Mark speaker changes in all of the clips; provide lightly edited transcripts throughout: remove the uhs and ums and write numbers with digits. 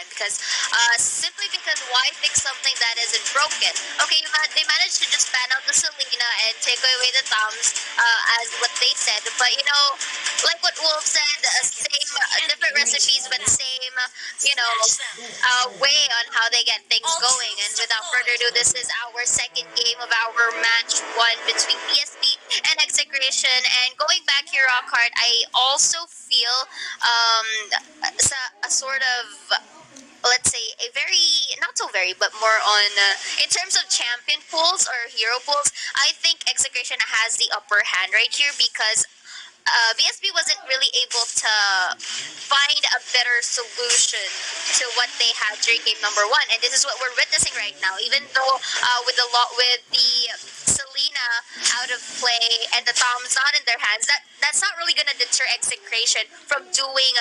Speaker 1: time because simply because why fix something that isn't broken? Okay, they managed to just ban out the Selena and take away the Toms as what they said, but like what Wolf said, same different recipes but same way on how they get things going. And without further ado, this is our second game of our match one between BSB and Execration. And going back here, Rockhart, I also feel a sort of, let's say, a very, not so very, but more on, in terms of champion pools or hero pools, I think Execration has the upper hand right here because BSB wasn't really able to find a better solution to what they had during game number one, and this is what we're witnessing right now. Even though with the Selena out of play and the Toms not in their hands, that's not really gonna deter Execration from doing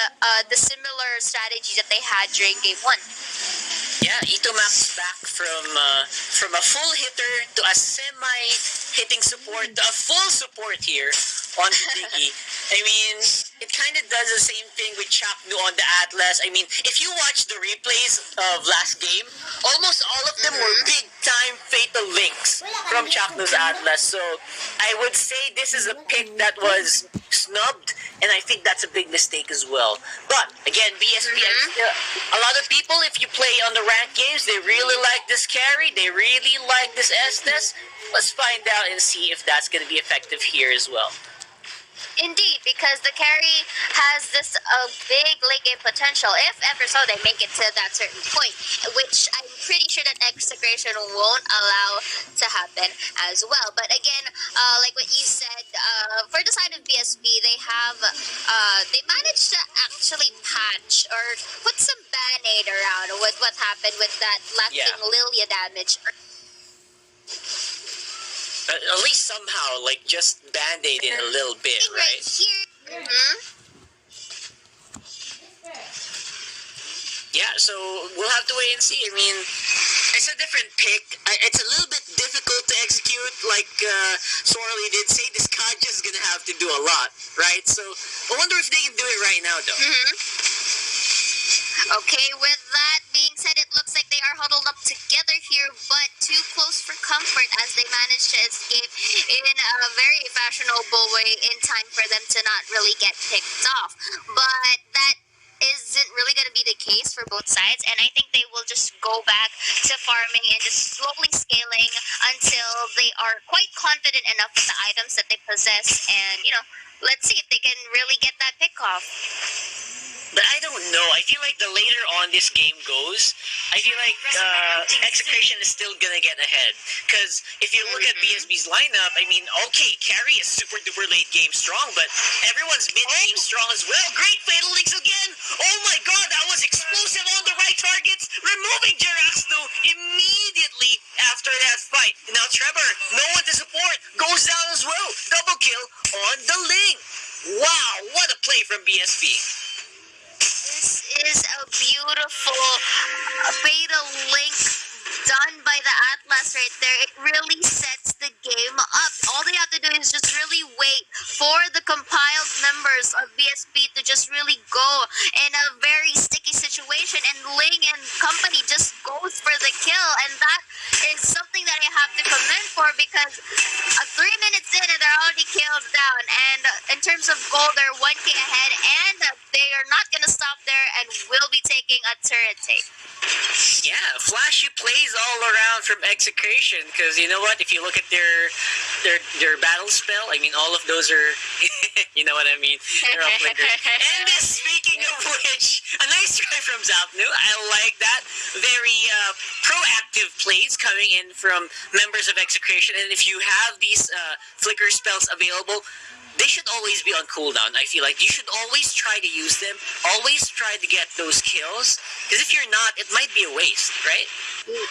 Speaker 1: the similar strategy that they had during game one.
Speaker 2: Yeah, Itomax back from a full hitter to a semi-hitting support to a full support here on the Diggy. I mean, it kind of does the same thing with Chaknu on the Atlas. I mean, if you watch the replays of last game, almost all of them were big-time fatal links from Chaknu's Atlas. So I would say this is a pick that was snubbed, and I think that's a big mistake as well. But again, BSB, a lot of people, if you play on the ranked games, they really like this carry. They really like this Estes. Let's find out and see if that's going to be effective here as well.
Speaker 1: Indeed, because the carry has this big late game potential, if ever so they make it to that certain point, which I'm pretty sure that Execration won't allow to happen as well. But again, like what you said, for the side of BSB, they have they managed to actually patch or put some band-aid around with what happened with that lacking Lilia damage.
Speaker 2: At least somehow, like, just band-aid in a little bit, right?
Speaker 1: Here.
Speaker 2: Yeah, so we'll have to wait and see. I mean, it's a different pick. It's a little bit difficult to execute. Like Sorley did say, this Kaja is going to have to do a lot, right? So I wonder if they can do it right now, though.
Speaker 1: Okay, with that being said, it looks like they are huddled up together here, but too close for comfort as they manage to escape in a very fashionable way in time for them to not really get picked off. But that isn't really going to be the case for both sides, and I think they will just go back to farming and just slowly scaling until they are quite confident enough with the items that they possess, and let's see if they can really get that pick off.
Speaker 2: But I don't know. I feel like the later on this game goes, I feel like Execration is still going to get ahead. Because if you look at BSB's lineup, I mean, okay, carry is super duper late game strong, but everyone's mid game strong as well. Great Fatal Links again! Oh my god, that was explosive on the right targets, removing Jiraxnu immediately after that fight. Now Trevor, no one to support, goes down as well. Double kill on the Ling. Wow, what a play from BSB.
Speaker 1: This is a beautiful fatal link done by the Atlas right there. It really sets the game up. All they have to do is just really wait for the compiled members of BSB to just really go in a very sticky situation, and Ling and company just goes for the kill, and that is something that I have to commend for, because 3 minutes in and they're already killed down, and in terms of goal, they're 1k ahead, and they are not going to stop there and will be taking a turret take.
Speaker 2: Yeah, flashy plays all around from Execration, because you know what, if you look at their battle spell, I mean, all of those are, you know what I mean, they're all flickers. And speaking of which, a nice try from Zapnu. I like that. Very proactive plays coming in from members of Execration, and if you have these flicker spells available, they should always be on cooldown. I feel like you should always try to use them, always try to get those kills, because if you're not, it might be a waste, right?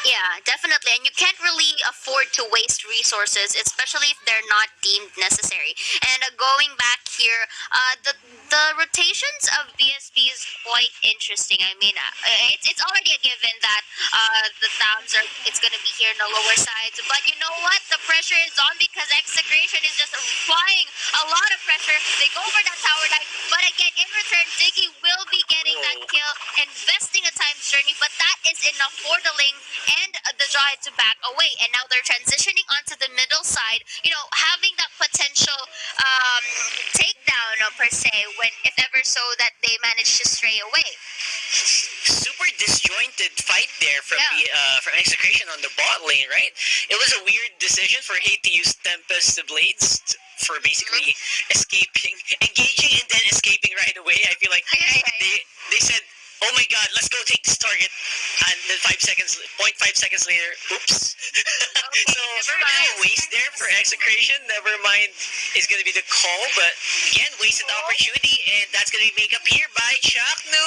Speaker 1: Yeah, definitely. And you can't really afford to waste resources, especially if they're not deemed necessary. And going back here, the rotations of BSB is quite interesting. I mean, it's already a given that the Towns it's going to be here in the lower sides. But you know what? The pressure is on because Execration is just applying a lot of pressure. They go for that tower dive. But again, in return, Diggy will be getting that kill, investing a time journey, but that is enough for the Ling and the Jihad to back away. And now they're transitioning onto the middle side, having that potential takedown per se, when if ever so that they manage to stray away.
Speaker 2: Super disjointed fight there from from Execration on the bot lane, right? It was a weird decision for Hate to use Tempest Blades for basically escaping, engaging, and then escaping right away. I feel like they said, "Oh my God, let's go take this target," and then 5 seconds, 0.5 seconds later, oops. So a little waste there for Execration. Never mind, is going to be the call, but again, wasted opportunity, and that's going to be make up here by Chaknu.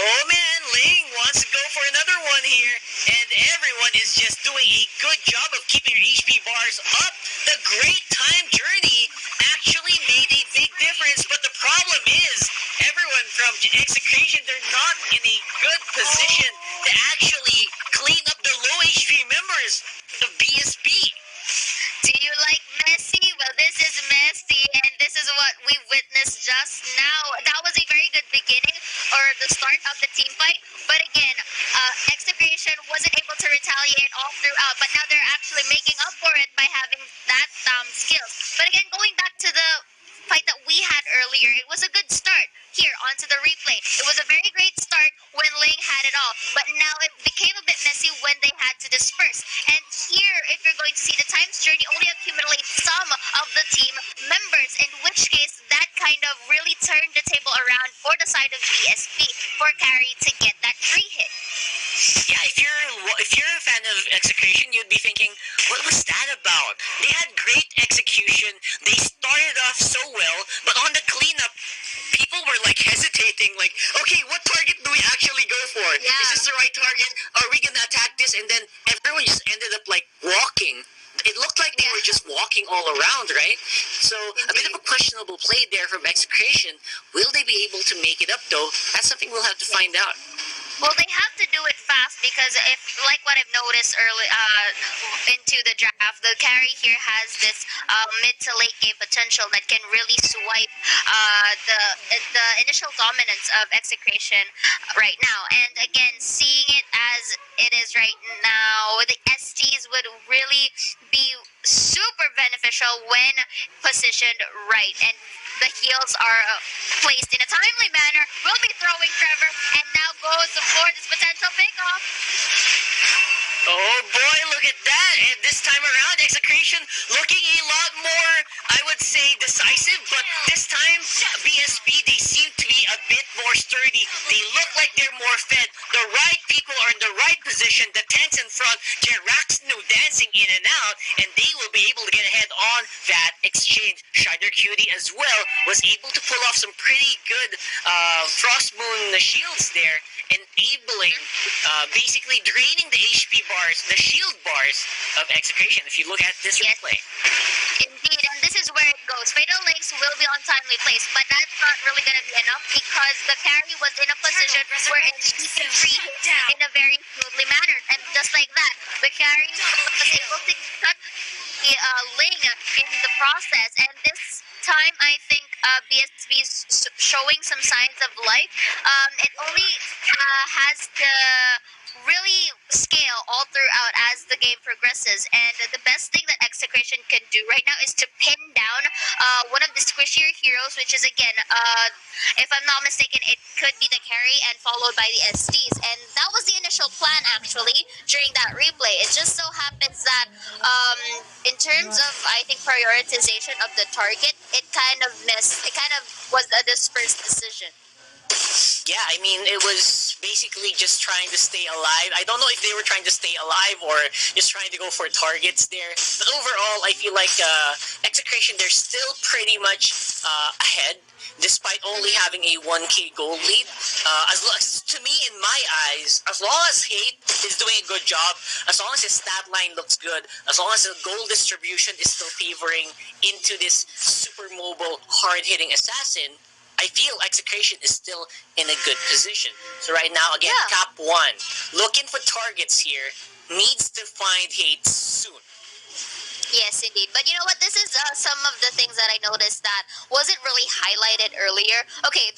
Speaker 2: Oh man, Ling wants to go for another one here, and everyone is just doing a good job of keeping your HP bars up. The great time journey actually made a big difference, but the problem is everyone from Execration, they're not in a good position to actually clean up the low HP members of BSB.
Speaker 1: Do you like messy? Well, this is messy, and this is what we witnessed just now. That was a very good beginning, or the start of the team fight. But again, Execration wasn't able to retaliate all throughout, but now they're actually making up for it by having that skills. But again, going back to the fight that we had earlier, it was a good start. Here, onto the replay. It was a very great start when Ling had it all, but now it became a bit messy when they had to disperse. And here, if you're going to see, the time's journey only accumulates some of the team members, in which case that kind of really turned the table around for the side of BSB for Carry to get that free hit.
Speaker 2: Yeah, if you're a fan of Execration, you'd be thinking, what was that about? They had great execution. They started off so well, but on the cleanup, people were like hesitating, like, okay, what target do we actually go for?
Speaker 1: Yeah.
Speaker 2: Is this the right target? Are we gonna attack this? And then everyone just ended up like walking. It looked like they were just walking all around, right? So a bit of a questionable play there from Execration. Will they be able to make it up though? That's something we'll have to find out.
Speaker 1: Well, they have to do it fast because if, like what I've noticed early into the draft, the carry here has this mid to late game potential that can really swipe the initial dominance of Execration right now. And again, seeing it as it is right now, the STs would really be super beneficial when positioned right, and the heals are placed in a timely manner. We'll be throwing Trevor, and now goes for this potential pickoff.
Speaker 2: Oh boy, look at that. And this time around, Execration looking a lot more, I would say, decisive. But this time, BSB, they seem to be a bit more sturdy. They look like they're more fed. The right people are in the right position. The tanks in front, Jeraxnu dancing in and out, and they will be able to get ahead on that exchange. Shider Cutie as well was able to pull off some pretty good Frost Moon shields there, enabling, basically draining the HP bars, the shield bars of Execration, if you look at this replay.
Speaker 1: Indeed, and this is where it goes. Fatal Links will be on timely place, but that's not really going to be enough because the carry was in a position where she can free hit in a very smoothly manner. And just like that, the carry was able to cut the Ling in the process. And this time, I think BSB is showing some signs of life. It only has to really scale all throughout as the game progresses, and the best thing that Execration can do right now is to pin down one of the squishier heroes, which is again, if I'm not mistaken, it could be the carry and followed by the SDs, and that was the initial plan actually during that replay. It just so happens that in terms of, I think, prioritization of the target, it kind of was a dispersed decision.
Speaker 2: Yeah, I mean, it was basically just trying to stay alive. I don't know if they were trying to stay alive or just trying to go for targets there. But overall, I feel like Execration, they're still pretty much ahead, despite only having a 1k gold lead. To me, in my eyes, as long as Hate is doing a good job, as long as his stat line looks good, as long as the gold distribution is still favoring into this super mobile, hard-hitting assassin, I feel Execration is still in a good position. So right now, again, Cap 1, looking for targets here, needs to find Hate soon.
Speaker 1: Yes, indeed. But you know what? This is some of the things that I noticed that wasn't really highlighted earlier. Okay,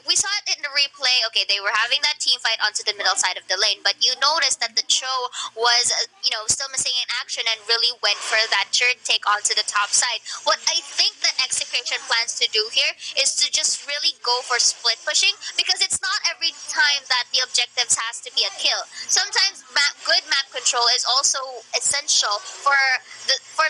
Speaker 1: we saw it in the replay. Okay, they were having that team fight onto the middle side of the lane, but you noticed that the Cho was, still missing in action and really went for that turn take onto the top side. What I think that Execration plans to do here is to just really go for split pushing because it's not every time that the objectives has to be a kill. Sometimes good map control is also essential for for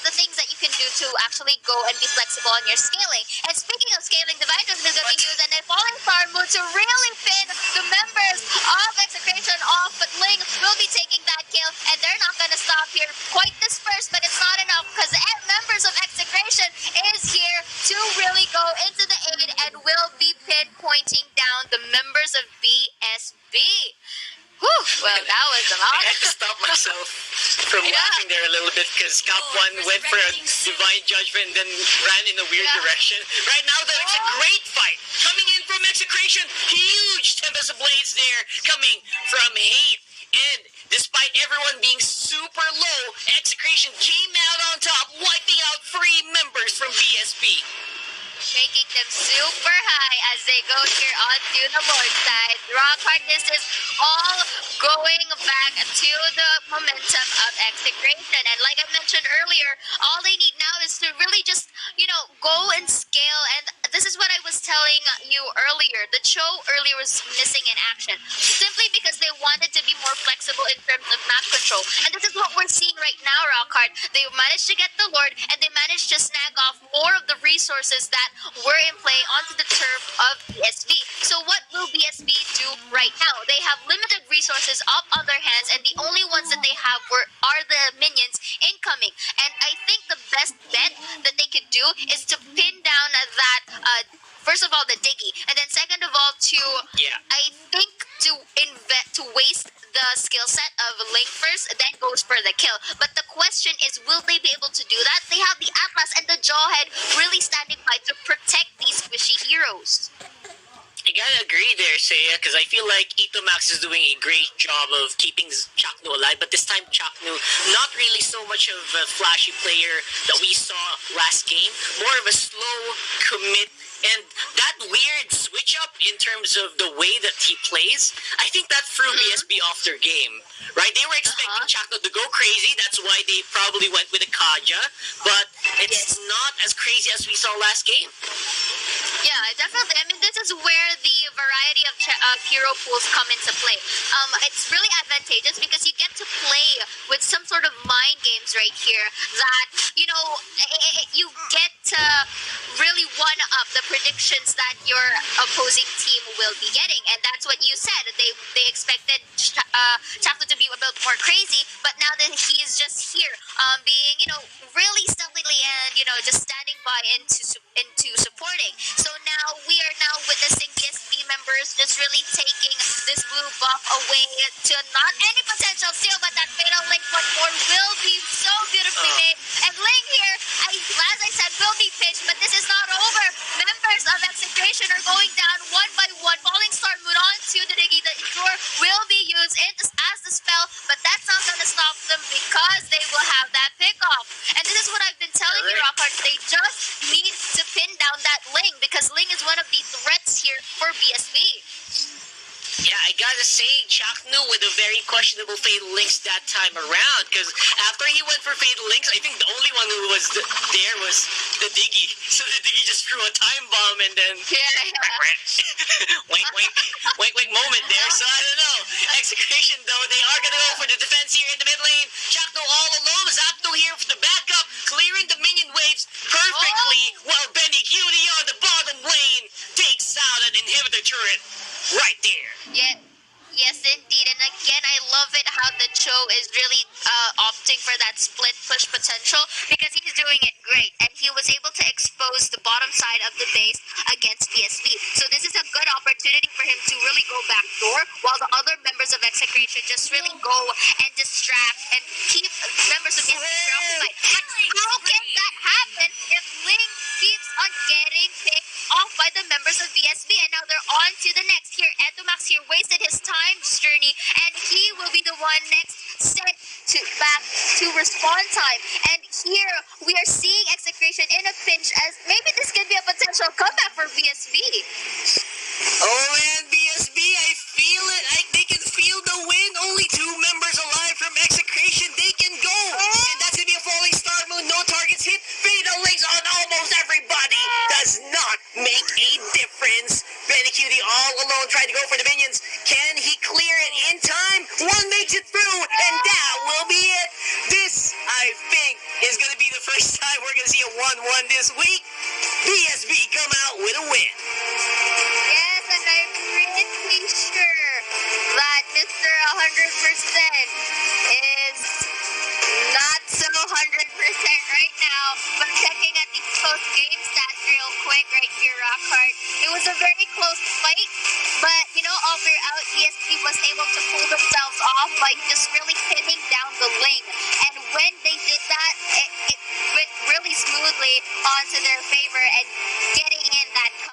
Speaker 1: the things that you can do to actually go and be flexible on your scaling. And speaking of scaling, Divine Judgment is going to be used and a falling star move to really pin the members of Execration off, but Ling will be taking that kill, and they're not going to stop here. Quite dispersed, but it's not enough because the members of Execration is here to really go into the aid and will be pinpointing down the members of BSB. Whew, well, that was a
Speaker 2: I
Speaker 1: lot.
Speaker 2: had to stop myself from laughing there a little bit because Cap 1 went for a divine judgment and then ran in a weird direction. Right now, though, it's a great fight. Coming in from Execration, huge Tempest of Blades there coming from Hate. And despite everyone being super low, Execration came out on top, wiping out 3 members from BSB.
Speaker 1: Making them super high as they go here onto the board side. Rockhart, this is all going back to the momentum of Execration. And like I mentioned earlier, all they need now is to really just, go and scale. And this is what I was telling you earlier. The Cho earlier was missing in action simply because they wanted to be more flexible in terms of map control. And this is what we're seeing right now, Rockhart. They managed to get the Lord and they managed to snag off more of the resources that were in play onto the turf of BSB. So what will BSB do right now? They have limited resources up on their hands, and the only ones that they have are the minions incoming. And I think the best bet that they could do is to pin down that first of all the Diggy, and then second of all I think to waste the skill set of Link first, then goes for the kill. But the question is, will they be able to do that? They have the Atlas and the Jawhead really standing by to protect these squishy heroes.
Speaker 2: I gotta agree there, Seiya, because I feel like Itomax is doing a great job of keeping Chaknu alive, but this time Chaknu, not really so much of a flashy player that we saw last game, more of a slow commit, and that weird switch up in terms of the way that he plays, I think that threw BSB off their game, right? They were expecting Chaknu to go crazy, that's why they probably went with a Kaja, but it's not as crazy as we saw last game.
Speaker 1: Yeah, definitely. I mean, this is where the variety of hero pools come into play. It's really advantageous because you get to play with some sort of mind games right here that, you get to really one up the predictions that your opposing team will be getting. And that's what you said. They expected Chaklu to be a bit more crazy, but now that he is just here, being, really stealthily and, just standing by into supporting. So now we are now witnessing BSB members just really taking this blue buff away to not any potential steal, but that fatal link once more will be so beautifully made. And Ling here, as I said, will be pitched, but this is not over. Members of Execration are going down one by one. Falling Star Moon on to the Diggy. The Endure will be used as the spell, but that's not going to stop them because they will have that pick off. And this is what I've been telling you, Rockhart. They just need to pin down that Ling because Ling is one of the threats here for BSB.
Speaker 2: Yeah, I gotta say, Chaknu with a very questionable Fatal Links that time around, because after he went for Fatal Links, I think the only one who was there was the Diggy. So the Diggy just threw a time bomb and then... wink, wink, wink, wink moment there. So I don't know. Execration, though, they are gonna go for the defense here in the mid lane. Chaknu all alone. Zapdo here for the backup, clearing the minion waves perfectly, while Benny Cutie on the bottom lane takes out an inhibitor turret right there.
Speaker 1: Yeah. Yes, indeed. And again, I love it how the Cho is really opting for that split push potential because he's doing it great. And he was able to expose the bottom side of the base against PSV. So this is a good opportunity for him to really go backdoor while the other members of Execration just really go and distract and keep members of PSV preoccupied. But how can that happen if Ling keeps on getting picked off by the members of BSB? And now they're on to the next here. Etomax here wasted his time journey, and he will be the one next set back to respawn time. And here we are seeing Execration in a pinch, as maybe this could be a potential comeback for BSB.
Speaker 2: Oh man, BSB, I feel it. They can feel the win. Only 2 members alive from Execration. They can go. And that's going to be a falling star moon. No targets hit. Fatal links on almost everybody. Does not make a difference. Benny Cutie all alone trying to go for the minions. Can he clear it in time? One makes it through, and that will be it. This, I think, is going to be the first time we're going to see a 1-1 this week. BSB come out with a win.
Speaker 1: Yes, and I'm pretty sure that Mr. 100% is not so 100% right now. But checking at the post-game stats real quick right here, Rockhart. It was a very close fight, but all we're out, ESP was able to pull themselves off by just really pinning down the lane. And when they did that, it went really smoothly onto their favor and